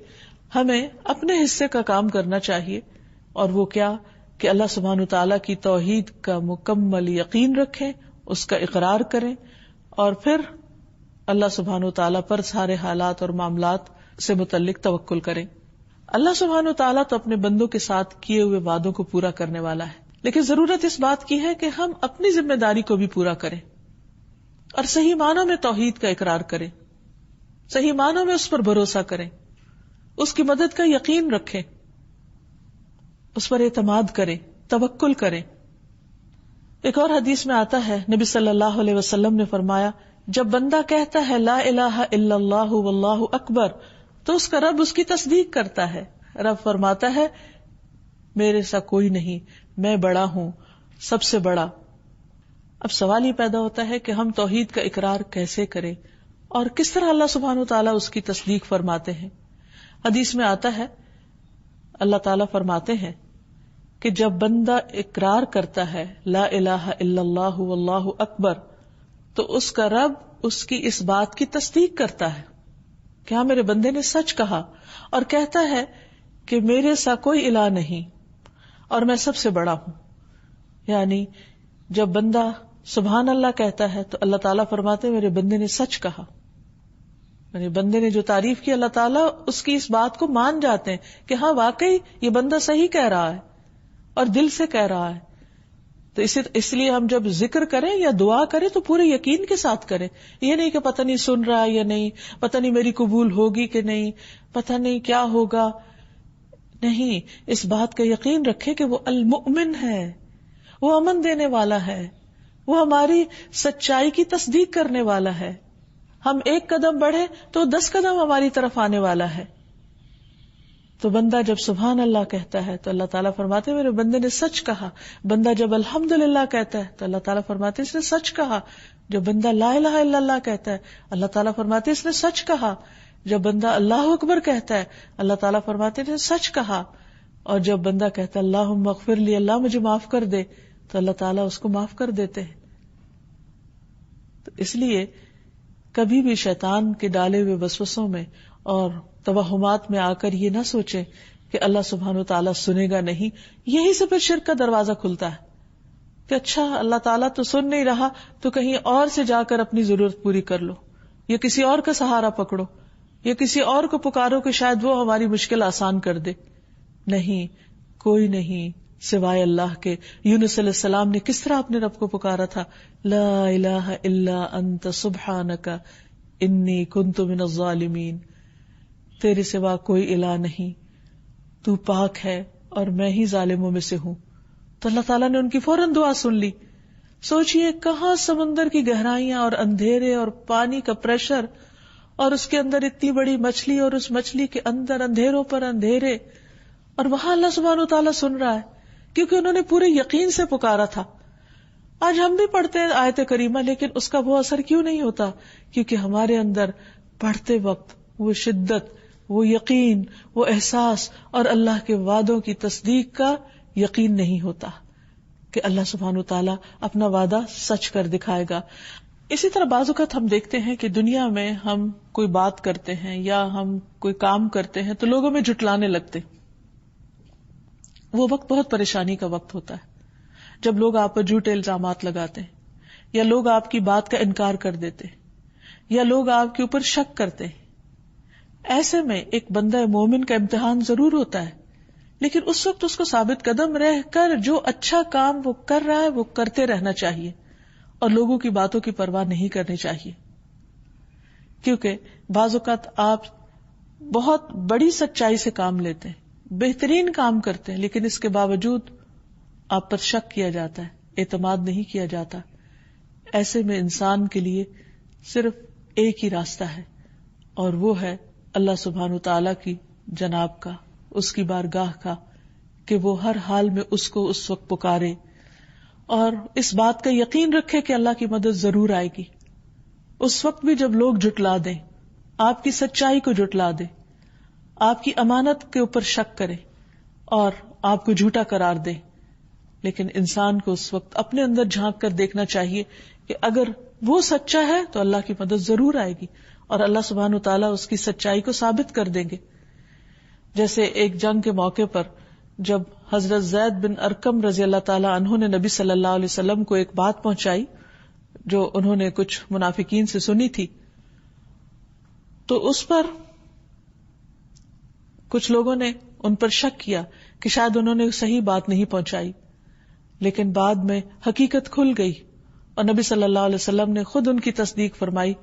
ہمیں اپنے حصے کا کام کرنا چاہیے، اور وہ کیا کہ اللہ سبحانہ تعالیٰ کی توحید کا مکمل یقین رکھیں، اس کا اقرار کریں، اور پھر اللہ سبحانہ تعالیٰ پر سارے حالات اور معاملات سے متعلق توکل کریں. اللہ سبحانہ تعالیٰ تو اپنے بندوں کے ساتھ کیے ہوئے وعدوں کو پورا کرنے والا ہے، لیکن ضرورت اس بات کی ہے کہ ہم اپنی ذمہ داری کو بھی پورا کریں اور صحیح معنوں میں توحید کا اقرار کریں، صحیح معنوں میں اس پر بھروسہ کریں، اس کی مدد کا یقین رکھیں، اس پر اعتماد کریں، توکل کریں. ایک اور حدیث میں آتا ہے، نبی صلی اللہ علیہ وسلم نے فرمایا، جب بندہ کہتا ہے لا الہ الا اللہ واللہ اکبر تو اس کا رب اس کی تصدیق کرتا ہے. رب فرماتا ہے میرے سا کوئی نہیں، میں بڑا ہوں، سب سے بڑا. اب سوال یہ پیدا ہوتا ہے کہ ہم توحید کا اقرار کیسے کریں اور کس طرح اللہ سبحانہ وتعالیٰ اس کی تصدیق فرماتے ہیں. حدیث میں آتا ہے اللہ تعالیٰ فرماتے ہیں کہ جب بندہ اقرار کرتا ہے لا الہ الا اللہ واللہ اکبر تو اس کا رب اس کی اس بات کی تصدیق کرتا ہے کہ ہاں میرے بندے نے سچ کہا، اور کہتا ہے کہ میرے سا کوئی الہ نہیں اور میں سب سے بڑا ہوں. یعنی جب بندہ سبحان اللہ کہتا ہے تو اللہ تعالیٰ فرماتے میرے بندے نے سچ کہا. یعنی بندے نے جو تعریف کی اللہ تعالیٰ اس کی اس بات کو مان جاتے ہیں کہ ہاں واقعی یہ بندہ صحیح کہہ رہا ہے اور دل سے کہہ رہا ہے. تو اس لیے ہم جب ذکر کریں یا دعا کریں تو پورے یقین کے ساتھ کریں. یہ نہیں کہ پتہ نہیں سن رہا ہے یا نہیں, پتہ نہیں میری قبول ہوگی کہ نہیں, پتہ نہیں کیا ہوگا. نہیں, اس بات کا یقین رکھے کہ وہ المؤمن ہے, وہ امن دینے والا ہے, وہ ہماری سچائی کی تصدیق کرنے والا ہے. ہم ایک قدم بڑھے تو 10 قدم ہماری طرف آنے والا ہے. تو بندہ جب سبحان اللہ کہتا ہے تو اللہ تعالیٰ فرماتے میرے بندے نے سچ کہا. بندہ جب الحمدللہ کہتا ہے تو اللہ تعالیٰ فرماتے اس نے سچ کہا. جب بندہ لا الہ الا اللہ کہتا ہے اللہ تعالیٰ فرماتے اس نے سچ کہا. جب بندہ اللہ اکبر کہتا ہے اللہ تعالیٰ فرماتے اس نے سچ کہا. اور جب بندہ کہتا ہے اللہم اغفر لی, اللہ مجھے معاف کر دے, تو اللہ تعالیٰ اس کو معاف کر دیتے ہیں. تو اس لیے کبھی بھی شیطان کے ڈالے ہوئے وسوسوں میں اور توہمات میں آ کر یہ نہ سوچیں کہ اللہ سبحانہ وتعالیٰ سنے گا نہیں. یہی سے پھر شرک کا دروازہ کھلتا ہے کہ اچھا اللہ تعالیٰ تو سن نہیں رہا تو کہیں اور سے جا کر اپنی ضرورت پوری کر لو, یا کسی اور کا سہارا پکڑو, یا کسی اور کو پکارو کہ شاید وہ ہماری مشکل آسان کر دے. نہیں, کوئی نہیں سوائے اللہ کے. یونس علیہ السلام نے کس طرح اپنے رب کو پکارا تھا, لا الہ الا انت سبحانک انی کنت من الظالمین, تیرے سوا کوئی الہ نہیں, تو پاک ہے اور میں ہی ظالموں میں سے ہوں. تو اللہ تعالیٰ نے ان کی فوراً دعا سن لی. سوچئے کہاں سمندر کی گہرائیاں اور اندھیرے اور پانی کا پریشر, اور اس کے اندر اتنی بڑی مچھلی اور اس مچھلی کے اندر اندھیروں پر اندھیرے, اور وہاں اللہ سبحانہ وتعالیٰ سن رہا ہے کیونکہ انہوں نے پورے یقین سے پکارا تھا. آج ہم بھی پڑھتے ہیں آیت کریمہ, لیکن اس کا وہ اثر کیوں نہیں ہوتا؟ کیونکہ ہمارے اندر پڑھتے وقت وہ شدت, وہ یقین, وہ احساس اور اللہ کے وعدوں کی تصدیق کا یقین نہیں ہوتا کہ اللہ سبحانہ وتعالیٰ اپنا وعدہ سچ کر دکھائے گا. اسی طرح بعض اوقات ہم دیکھتے ہیں کہ دنیا میں ہم کوئی بات کرتے ہیں یا ہم کوئی کام کرتے ہیں تو لوگوں میں جھٹلانے لگتے. وہ وقت بہت پریشانی کا وقت ہوتا ہے جب لوگ آپ پر جھوٹے الزامات لگاتے ہیں, یا لوگ آپ کی بات کا انکار کر دیتے ہیں, یا لوگ آپ کے اوپر شک کرتے ہیں. ایسے میں ایک بندہ مومن کا امتحان ضرور ہوتا ہے, لیکن اس وقت اس کو ثابت قدم رہ کر جو اچھا کام وہ کر رہا ہے وہ کرتے رہنا چاہیے, اور لوگوں کی باتوں کی پرواہ نہیں کرنی چاہیے. کیونکہ بعض اوقات آپ بہت بڑی سچائی سے کام لیتے ہیں, بہترین کام کرتے ہیں, لیکن اس کے باوجود آپ پر شک کیا جاتا ہے, اعتماد نہیں کیا جاتا. ایسے میں انسان کے لیے صرف ایک ہی راستہ ہے, اور وہ ہے اللہ سبحانہ وتعالیٰ کی جناب کا, اس کی بارگاہ کا, کہ وہ ہر حال میں اس کو اس وقت پکارے, اور اس بات کا یقین رکھے کہ اللہ کی مدد ضرور آئے گی. اس وقت بھی جب لوگ جھٹلا دیں, آپ کی سچائی کو جھٹلا دیں, آپ کی امانت کے اوپر شک کرے اور آپ کو جھوٹا قرار دے, لیکن انسان کو اس وقت اپنے اندر جھانک کر دیکھنا چاہیے کہ اگر وہ سچا ہے تو اللہ کی مدد ضرور آئے گی, اور اللہ سبحانہ وتعالیٰ اس کی سچائی کو ثابت کر دیں گے. جیسے ایک جنگ کے موقع پر جب حضرت زید بن ارقم رضی اللہ تعالیٰ عنہ نے نبی صلی اللہ علیہ وسلم کو ایک بات پہنچائی جو انہوں نے کچھ منافقین سے سنی تھی, تو اس پر کچھ لوگوں نے ان پر شک کیا کہ شاید انہوں نے صحیح بات نہیں پہنچائی, لیکن بعد میں حقیقت کھل گئی اور نبی صلی اللہ علیہ وسلم نے خود ان کی تصدیق فرمائی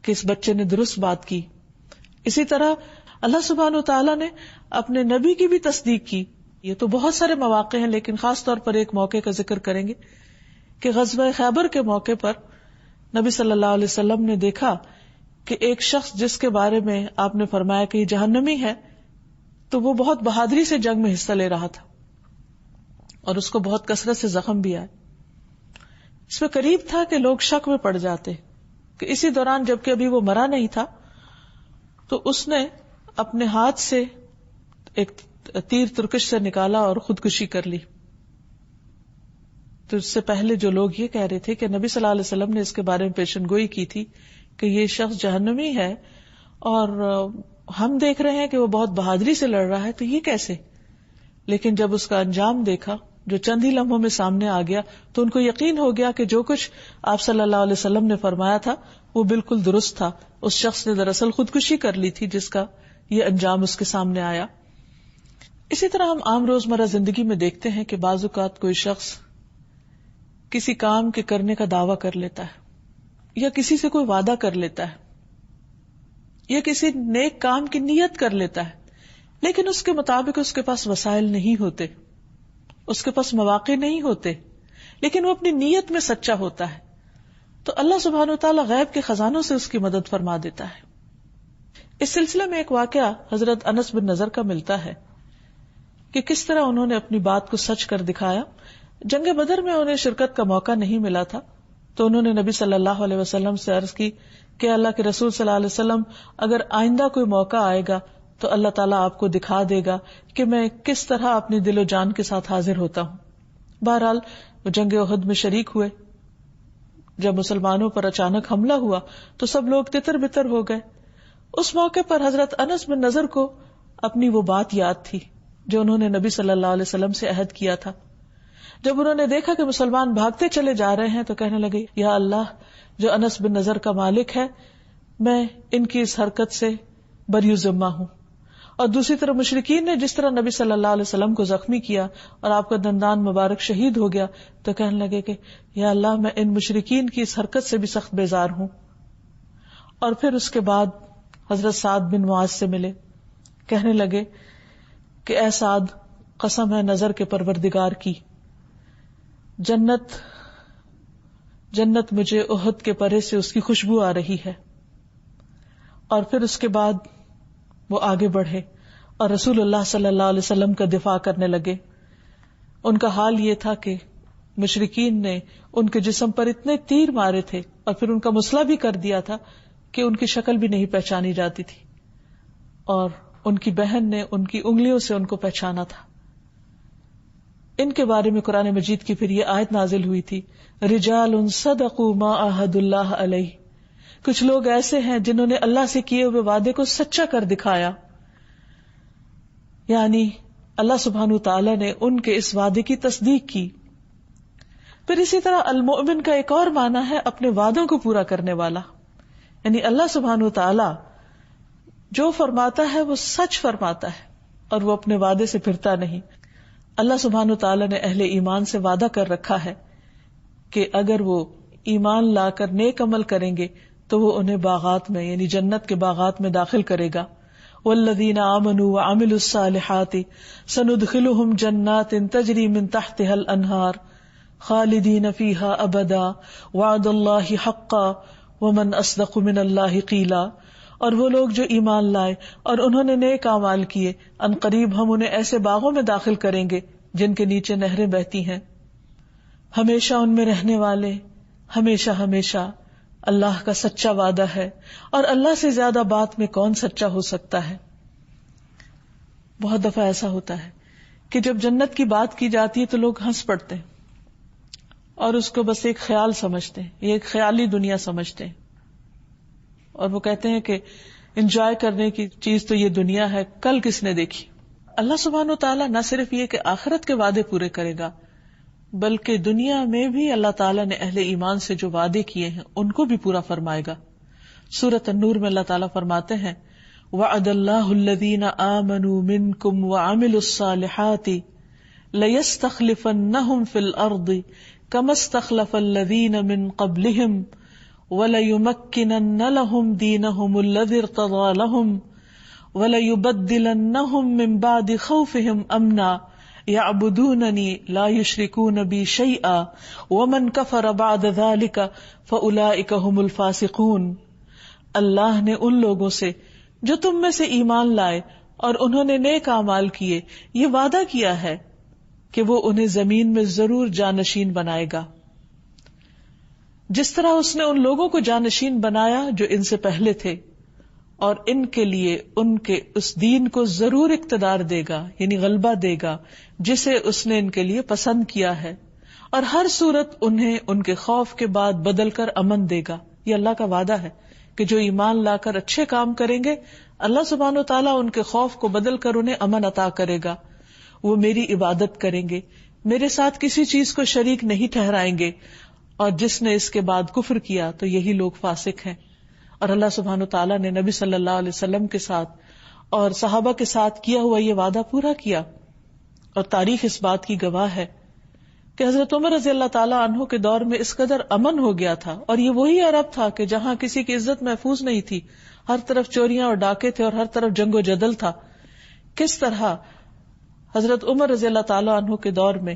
کہ اس بچے نے درست بات کی. اسی طرح اللہ سبحانہ وتعالیٰ نے اپنے نبی کی بھی تصدیق کی. یہ تو بہت سارے مواقع ہیں, لیکن خاص طور پر ایک موقع کا ذکر کریں گے کہ غزوہ خیبر کے موقع پر نبی صلی اللہ علیہ وسلم نے دیکھا کہ ایک شخص جس کے بارے میں آپ نے فرمایا کہ یہ جہنمی ہے, تو وہ بہت بہادری سے جنگ میں حصہ لے رہا تھا اور اس کو بہت کثرت سے زخم بھی آئے. اس میں قریب تھا کہ لوگ شک میں پڑ جاتے کہ اسی دوران جبکہ ابھی وہ مرا نہیں تھا تو اس نے اپنے ہاتھ سے ایک تیر ترکش سے نکالا اور خودکشی کر لی. تو اس سے پہلے جو لوگ یہ کہہ رہے تھے کہ نبی صلی اللہ علیہ وسلم نے اس کے بارے میں پیشن گوئی کی تھی کہ یہ شخص جہنمی ہے اور ہم دیکھ رہے ہیں کہ وہ بہت بہادری سے لڑ رہا ہے, تو یہ کیسے؟ لیکن جب اس کا انجام دیکھا جو چند ہی لمحوں میں سامنے آ گیا تو ان کو یقین ہو گیا کہ جو کچھ آپ صلی اللہ علیہ وسلم نے فرمایا تھا وہ بالکل درست تھا. اس شخص نے دراصل خودکشی کر لی تھی جس کا یہ انجام اس کے سامنے آیا. اسی طرح ہم عام روزمرہ زندگی میں دیکھتے ہیں کہ بعض اوقات کوئی شخص کسی کام کے کرنے کا دعویٰ کر لیتا ہے یا کسی سے کوئی وعدہ کر لیتا ہے یا کسی نیک کام کی نیت کر لیتا ہے، لیکن اس کے مطابق اس کے پاس وسائل نہیں ہوتے، اس کے پاس مواقع نہیں ہوتے، لیکن وہ اپنی نیت میں سچا ہوتا ہے تو اللہ سبحانہ وتعالی غیب کے خزانوں سے اس کی مدد فرما دیتا ہے. اس سلسلے میں ایک واقعہ حضرت انس بن نضر کا ملتا ہے کہ کس طرح انہوں نے اپنی بات کو سچ کر دکھایا. جنگ بدر میں انہیں شرکت کا موقع نہیں ملا تھا تو انہوں نے نبی صلی اللہ علیہ وسلم سے عرض کی کہ اللہ کے رسول صلی اللہ علیہ وسلم اگر آئندہ کوئی موقع آئے گا تو اللہ تعالیٰ آپ کو دکھا دے گا کہ میں کس طرح اپنی دل و جان کے ساتھ حاضر ہوتا ہوں. بہرحال وہ جنگ احد میں شریک ہوئے. جب مسلمانوں پر اچانک حملہ ہوا تو سب لوگ تتر بتر ہو گئے. اس موقع پر حضرت انس بن نضر کو اپنی وہ بات یاد تھی جو انہوں نے نبی صلی اللہ علیہ وسلم سے عہد کیا تھا. جب انہوں نے دیکھا کہ مسلمان بھاگتے چلے جا رہے ہیں تو کہنے لگے یا اللہ جو انس بن نضر کا مالک ہے میں ان کی اس حرکت سے بری ذمہ ہوں. اور دوسری طرف مشرکین نے جس طرح نبی صلی اللہ علیہ وسلم کو زخمی کیا اور آپ کا دندان مبارک شہید ہو گیا تو کہنے لگے کہ یا اللہ میں ان مشرکین کی اس حرکت سے بھی سخت بیزار ہوں. اور پھر اس کے بعد حضرت سعد بن معاذ سے ملے. کہنے لگے کہ اے سعد قسم ہے نظر کے پروردگار کی، جنت مجھے احد کے پرے سے اس کی خوشبو آ رہی ہے. اور پھر اس کے بعد وہ آگے بڑھے اور رسول اللہ صلی اللہ علیہ وسلم کا دفاع کرنے لگے. ان کا حال یہ تھا کہ مشرکین نے ان کے جسم پر اتنے تیر مارے تھے اور پھر ان کا مسئلہ بھی کر دیا تھا کہ ان کی شکل بھی نہیں پہچانی جاتی تھی، اور ان کی بہن نے ان کی انگلیوں سے ان کو پہچانا تھا. ان کے بارے میں قرآن مجید کی پھر یہ آیت نازل ہوئی تھی رجال صدقوا ما عاهدوا اللہ علیہ. کچھ لوگ ایسے ہیں جنہوں نے اللہ سے کیے ہوئے وعدے کو سچا کر دکھایا، یعنی اللہ سبحانہ تعالی نے ان کے اس وعدے کی تصدیق کی. پھر اسی طرح المؤمن کا ایک اور معنی ہے اپنے وعدوں کو پورا کرنے والا، یعنی اللہ سبحانہ تعالی جو فرماتا ہے وہ سچ فرماتا ہے اور وہ اپنے وعدے سے پھرتا نہیں. اللہ سبحانہ تعالی نے اہل ایمان سے وعدہ کر رکھا ہے کہ اگر وہ ایمان لا کر نیک عمل کریں گے تو وہ انہیں باغات میں یعنی جنت کے باغات میں داخل کرے گا. والذین آمنوا وعملوا الصالحات سندخلهم جنات تجری من تحتها الانہار خالدین فیہا ابدا وعد اللہ حقا ومن اصدق من اللہ قیلا. اور وہ لوگ جو ایمان لائے اور انہوں نے نیک اعمال کیے ان قریب ہم انہیں ایسے باغوں میں داخل کریں گے جن کے نیچے نہریں بہتی ہیں، ہمیشہ ان میں رہنے والے، ہمیشہ ہمیشہ. اللہ کا سچا وعدہ ہے اور اللہ سے زیادہ بات میں کون سچا ہو سکتا ہے. بہت دفعہ ایسا ہوتا ہے کہ جب جنت کی بات کی جاتی ہے تو لوگ ہنس پڑتے ہیں اور اس کو بس ایک خیال سمجھتے ہیں، یہ ایک خیالی دنیا سمجھتے ہیں، اور وہ کہتے ہیں کہ انجوائے کرنے کی چیز تو یہ دنیا ہے، کل کس نے دیکھی. اللہ سبحانہ وتعالیٰ نہ صرف یہ کہ آخرت کے وعدے پورے کرے گا بلکہ دنیا میں بھی اللہ تعالیٰ نے اہل ایمان سے جو وعدے کیے ہیں ان کو بھی پورا فرمائے گا. سورۃ النور میں اللہ تعالیٰ فرماتے ہیں وعد اللہ الذین آمنوا منکم وعملوا الصالحات لیستخلفنہم فی الارض کما استخلف الذین من قبلہم وَلَيُمَكِّنَنَّ لَهُمْ دِينَهُمُ الَّذِي ارْتَضَىٰ لَهُمْ وَلَيُبَدِّلَنَّهُمْ مِنْ بَعْدِ خَوْفِهِمْ أَمْنًا يَعْبُدُونَنِي لَا يُشْرِكُونَ بِي شَيْئًا وَمَنْ كَفَرَ بَعْدَ ذَلِكَ فَأُولَٰئِكَ هُمُ الْفَاسِقُونَ. اللہ نے ان لوگوں سے جو تم میں سے ایمان لائے اور انہوں نے نیک اعمال کیے یہ وعدہ کیا ہے کہ وہ انہیں زمین میں ضرور جانشین بنائے گا، جس طرح اس نے ان لوگوں کو جانشین بنایا جو ان سے پہلے تھے، اور ان کے لیے ان کے اس دین کو ضرور اقتدار دے گا یعنی غلبہ دے گا جسے اس نے ان کے لیے پسند کیا ہے، اور ہر صورت انہیں ان کے خوف کے بعد بدل کر امن دے گا. یہ اللہ کا وعدہ ہے کہ جو ایمان لا کر اچھے کام کریں گے اللہ سبحانہ وتعالیٰ ان کے خوف کو بدل کر انہیں امن عطا کرے گا. وہ میری عبادت کریں گے، میرے ساتھ کسی چیز کو شریک نہیں ٹھہرائیں گے، اور جس نے اس کے بعد کفر کیا تو یہی لوگ فاسق ہیں۔ اور اللہ سبحانہ وتعالیٰ نے نبی صلی اللہ علیہ وسلم کے ساتھ اور صحابہ کے ساتھ کیا ہوا یہ وعدہ پورا کیا، اور تاریخ اس بات کی گواہ ہے کہ حضرت عمر رضی اللہ تعالیٰ عنہ کے دور میں اس قدر امن ہو گیا تھا، اور یہ وہی عرب تھا کہ جہاں کسی کی عزت محفوظ نہیں تھی، ہر طرف چوریاں اور ڈاکے تھے اور ہر طرف جنگ و جدل تھا۔ کس طرح حضرت عمر رضی اللہ تعالیٰ عنہ کے دور میں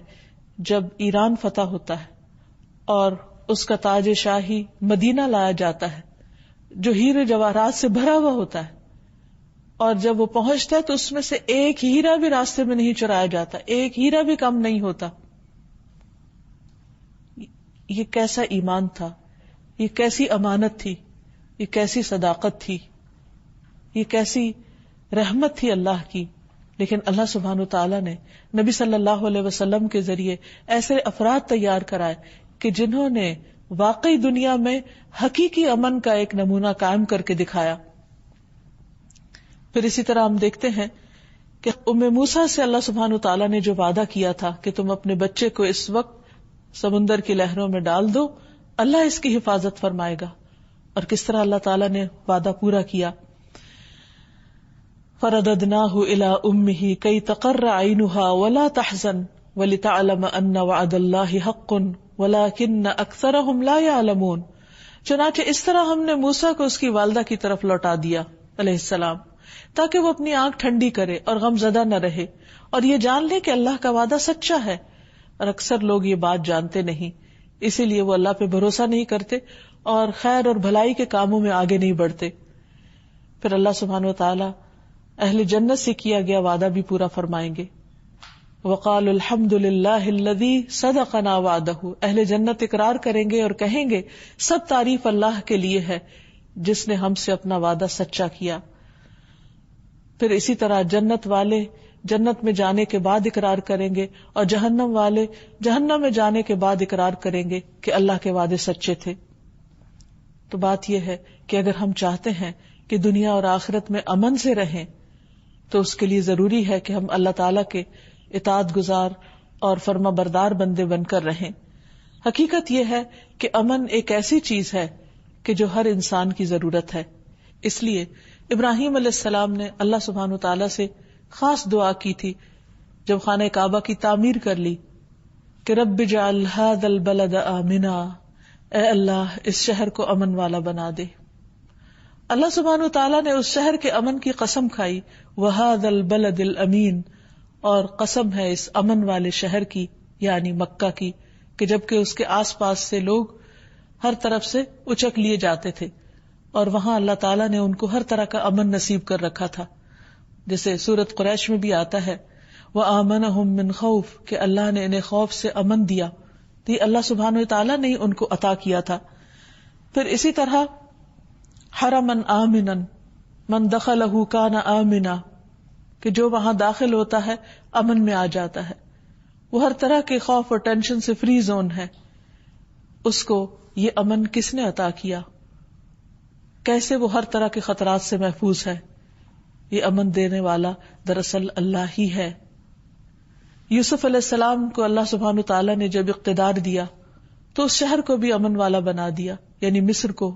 جب ایران فتح ہوتا ہے اور اس کا تاج شاہی مدینہ لایا جاتا ہے جو ہیرے جواہرات سے بھرا ہوا ہوتا ہے، اور جب وہ پہنچتا ہے تو اس میں سے ایک ہیرا بھی راستے میں نہیں چرایا جاتا، ایک ہیرا بھی کم نہیں ہوتا۔ یہ کیسا ایمان تھا، یہ کیسی امانت تھی، یہ کیسی صداقت تھی، یہ کیسی رحمت تھی اللہ کی۔ لیکن اللہ سبحانہ تعالیٰ نے نبی صلی اللہ علیہ وسلم کے ذریعے ایسے افراد تیار کرائے کہ جنہوں نے واقعی دنیا میں حقیقی امن کا ایک نمونہ قائم کر کے دکھایا۔ پھر اسی طرح ہم دیکھتے ہیں کہ ام موسیٰ سے اللہ سبحانہ تعالیٰ نے جو وعدہ کیا تھا کہ تم اپنے بچے کو اس وقت سمندر کی لہروں میں ڈال دو، اللہ اس کی حفاظت فرمائے گا، اور کس طرح اللہ تعالیٰ نے وعدہ پورا کیا۔ فَرَدَدْنَاهُ إِلَىٰ أُمِّهِ كَيْ تَقَرَّ عَيْنُهَا وَلَا تَحْزَنَ وَلِتَعْلَمَ أَنَّ وَعْدَ اللَّهِ حَقٌّ وَلَٰكِنَّ أَكْثَرَهُمْ لَا يَعْلَمُونَ۔ چنانچہ اس طرح ہم نے موسیٰ کو اس کی والدہ کی طرف لوٹا دیا علیہ السلام، تاکہ وہ اپنی آنکھ ٹھنڈی کرے اور غم زدہ نہ رہے، اور یہ جان لے کہ اللہ کا وعدہ سچا ہے، اور اکثر لوگ یہ بات جانتے نہیں، اسی لیے وہ اللہ پہ بھروسہ نہیں کرتے اور خیر اور بھلائی کے کاموں میں آگے نہیں بڑھتے۔ پھر اللہ سبحانہ وتعالی اہل جنت سے کیا گیا وعدہ بھی پورا فرمائیں گے۔ وقالوا الحمد للہ الذی صدقنا وعدہ، اہل جنت اقرار کریں گے اور کہیں گے سب تعریف اللہ کے لیے ہے جس نے ہم سے اپنا وعدہ سچا کیا۔ پھر اسی طرح جنت والے جنت میں جانے کے بعد اقرار کریں گے، اور جہنم والے جہنم میں جانے کے بعد اقرار کریں گے کہ اللہ کے وعدے سچے تھے۔ تو بات یہ ہے کہ اگر ہم چاہتے ہیں کہ دنیا اور آخرت میں امن سے رہیں تو اس کے لیے ضروری ہے کہ ہم اللہ تعالیٰ کے اطاعت گزار اور فرما بردار بندے بن کر رہیں۔ حقیقت یہ ہے کہ امن ایک ایسی چیز ہے کہ جو ہر انسان کی ضرورت ہے۔ اس لیے ابراہیم علیہ السلام نے اللہ سبحانہ وتعالیٰ سے خاص دعا کی تھی جب خانہ کعبہ کی تعمیر کر لی کہ رب اجعل ھذا البلد آمنا، اے اللہ اس شہر کو امن والا بنا دے۔ اللہ سبحانہ وتعالیٰ نے اس شہر کے امن کی قسم کھائی، وَھَذَا الْبَلَدِ الْأَمِينَ، اور قسم ہے اس امن والے شہر کی یعنی مکہ کی، کہ جبکہ اس کے آس پاس سے لوگ ہر طرف سے اچک لیے جاتے تھے، اور وہاں اللہ تعالیٰ نے ان کو ہر طرح کا امن نصیب کر رکھا تھا، جیسے سورۃ قریش میں بھی آتا ہے وَآمَنَهُم مِّن خَوْف، کہ اللہ نے انہیں خوف سے امن دیا، تو یہ اللہ سبحانہ وتعالیٰ نے ان کو عطا کیا تھا۔ پھر اسی طرح حرمن آمنن من دخلہ کان آمنا، کہ جو وہاں داخل ہوتا ہے امن میں آ جاتا ہے، وہ ہر طرح کے خوف اور ٹینشن سے فری زون ہے۔ اس کو یہ امن کس نے عطا کیا؟ کیسے وہ ہر طرح کے خطرات سے محفوظ ہے؟ یہ امن دینے والا دراصل اللہ ہی ہے۔ یوسف علیہ السلام کو اللہ سبحانہ تعالیٰ نے جب اقتدار دیا تو اس شہر کو بھی امن والا بنا دیا، یعنی مصر کو۔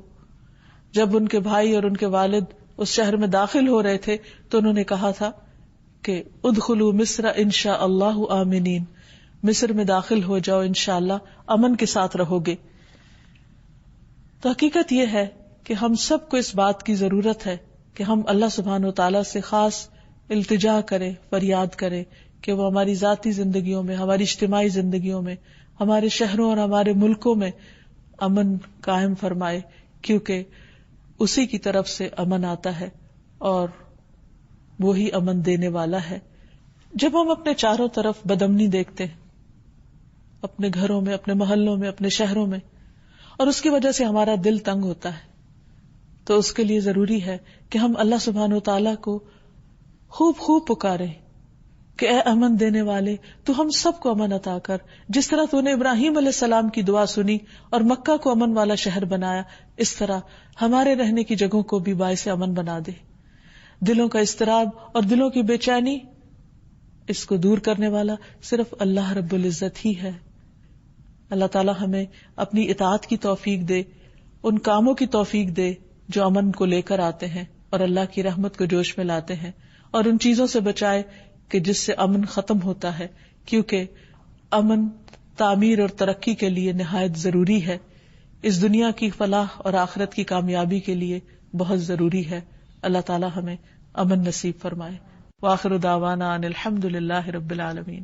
جب ان کے بھائی اور ان کے والد اس شہر میں داخل ہو رہے تھے تو انہوں نے کہا تھا کہ ادخلوا مصر انشاء اللہ آمنین، مصر میں داخل ہو جاؤ انشاءاللہ امن کے ساتھ رہو گے۔ تو حقیقت یہ ہے کہ ہم سب کو اس بات کی ضرورت ہے کہ ہم اللہ سبحانہ وتعالیٰ سے خاص التجا کریں، فریاد کریں کہ وہ ہماری ذاتی زندگیوں میں، ہماری اجتماعی زندگیوں میں، ہمارے شہروں اور ہمارے ملکوں میں امن قائم فرمائے، کیونکہ اسی کی طرف سے امن آتا ہے اور وہی امن دینے والا ہے۔ جب ہم اپنے چاروں طرف بدامنی دیکھتے ہیں، اپنے گھروں میں، اپنے محلوں میں، اپنے شہروں میں، اور اس کی وجہ سے ہمارا دل تنگ ہوتا ہے، تو اس کے لیے ضروری ہے کہ ہم اللہ سبحانہ وتعالیٰ کو خوب خوب پکاریں کہ اے امن دینے والے، تو ہم سب کو امن عطا کر، جس طرح تو نے ابراہیم علیہ السلام کی دعا سنی اور مکہ کو امن والا شہر بنایا، اس طرح ہمارے رہنے کی جگہوں کو بھی باعث امن بنا دے۔ دلوں کا اضطراب اور دلوں کی بے چینی اس کو دور کرنے والا صرف اللہ رب العزت ہی ہے. اللہ تعالی ہمیں اپنی اطاعت کی توفیق دے، ان کاموں کی توفیق دے جو امن کو لے کر آتے ہیں اور اللہ کی رحمت کو جوش میں لاتے ہیں، اور ان چیزوں سے بچائے کہ جس سے امن ختم ہوتا ہے، کیونکہ امن تعمیر اور ترقی کے لیے نہایت ضروری ہے، اس دنیا کی فلاح اور آخرت کی کامیابی کے لیے بہت ضروری ہے. اللہ تعالی ہمیں امن نصیب فرمائے. وآخر دعوانا ان الحمد للہ رب العالمین.